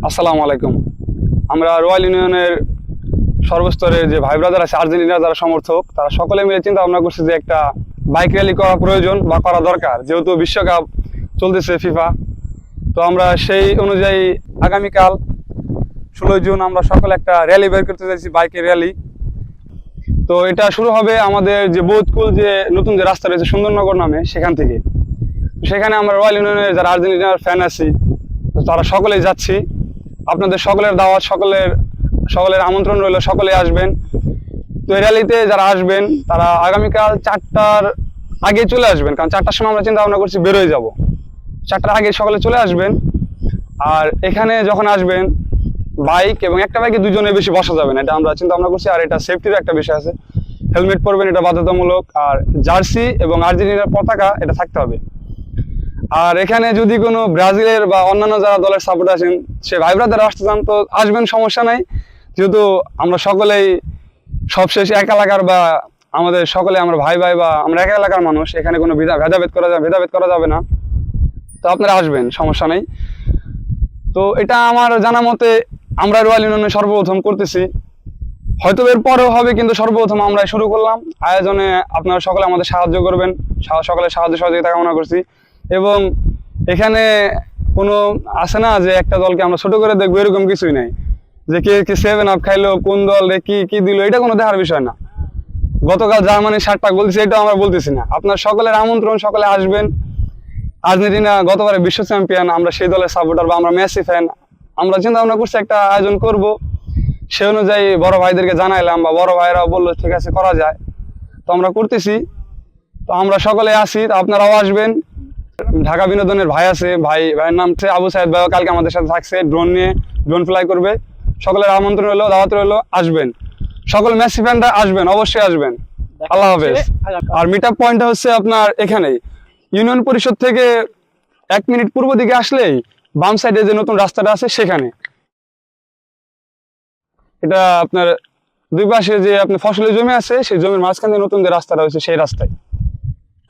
আসসালামু আলাইকুম। আমরা রয়্যাল ইউনিয়নের সর্বস্তরের যে ভাই ব্রাদার আছে, আর্জেন্টিনার যারা সমর্থক, তারা সকলে মিলে চিন্তা ভাবনা করছে যে একটা বাইক র্যালি করা প্রয়োজন বা করা দরকার, যেহেতু বিশ্বকাপ চলতেছে ফিফা। তো আমরা সেই অনুযায়ী আগামীকাল 16 জুন আমরা সকলে একটা র্যালি বের করতে চাইছি, বাইকের র্যালি। তো এটা শুরু হবে আমাদের যে বোধকুল, যে নতুন যে রাস্তা রয়েছে সুন্দরনগর নামে, সেখান থেকে। সেখানে আমরা রয়্যাল ইউনিয়নের যারা আর্জেন্টিনার ফ্যান আছি, তারা সকলেই যাচ্ছি। আপনাদের সকলের দাওয়াত, সকলের আমন্ত্রণ রইল, সকলে আসবেন। তো এই র্যালিতে যারা আসবেন তারা আগামীকাল 4টার আগে চলে আসবেন, কারণ 4টার সময় আমরা চিন্তা ভাবনা করছি বেরোয় যাব। 4টার আগে সকলে চলে আসবেন। আর এখানে যখন আসবেন, বাইক এবং একটা বাইকে দুজনের বেশি বসা যাবে না, এটা আমরা চিন্তা ভাবনা করছি। আর এটা সেফটির একটা বিষয় আছে, হেলমেট পরবেন, এটা বাধ্যতামূলক। আর জার্সি এবং আর্জেন্টিনার পতাকা এটা থাকতে হবে। আর এখানে যদি কোনো ব্রাজিলের বা অন্যান্য যারা দলের সাপোর্ট আছেন, সে ভাই ব্রাদার আসতে চান তো আসবেন, সমস্যা নাই। যেহেতু আমরা সকলেই সবশেষ এক এলাকার, বা আমাদের সকলে আমরা ভাই ভাই বা আমরা এক এলাকার মানুষ, এখানে কোনো ভেদাভেদ করা যাবে না। তো আপনারা আসবেন, সমস্যা নেই। তো এটা আমার জানা মতে আমরা রয়্যাল ইউনিয়নে সর্বপ্রথম করতেছি, হয়তো এর পরেও হবে, কিন্তু সর্বপ্রথম আমরাই শুরু করলাম। আয়োজনে আপনারা সকলে আমাদের সাহায্য করবেন, সকলের সাহায্য সহযোগিতা কামনা করছি। এবং এখানে কোনো আছে না যে একটা দলকে আমরা ছোট করে দেখবো, এরকম কিছুই নাই। যে কে 7 আপ খাইলো, কোন দল রে কি দিল, এটা কোনো দেখার বিষয় না। গতকাল জার্মানি 60 পাক বলতেছে, এটা আমরা বলতেছি না। আপনার সকলের আমন্ত্রণ, সকলে আসবেন। আর্জেন্টিনা গতবারে বিশ্ব চ্যাম্পিয়ন, আমরা সেই দলের সাপোর্টার বা আমরা মেসি ফ্যান। আমরা চিন্তা ভাবনা করছি একটা আয়োজন করব, সে অনুযায়ী বড় ভাইদেরকে জানাইলাম, বা বড় ভাইরাও বললো ঠিক আছে করা যায়। তো আমরা করতেছি। তো আমরা সকলে আসি, তো আপনারাও আসবেন। ঢাকা বিনোদনের ভাই আছে, ভাইয়ের নাম হচ্ছে আবু সাইদ ভাই, কালকে আমাদের সাথে থাকছে, ড্রোন ফ্লাই করবে। সকলের আমন্ত্রণ রইলো, দাওয়াত রইলো, আসবেন। সকল মেসি ফ্যানরা আসবেন, অবশ্যই আসবেন। আল্লাহ হাফেজ। আর মিট আপ পয়েন্টটা হচ্ছে আপনার এখানেই, ইউনিয়ন পরিষদ থেকে 1 মিনিট পূর্ব দিকে আসলেই বাম সাইডে যে নতুন রাস্তাটা আছে সেখানে। এটা আপনার দুই পাশে যে আপনার ফসলের জমি আছে, সেই জমির মাঝখানে নতুন যে রাস্তাটা হয়েছে সেই রাস্তায়।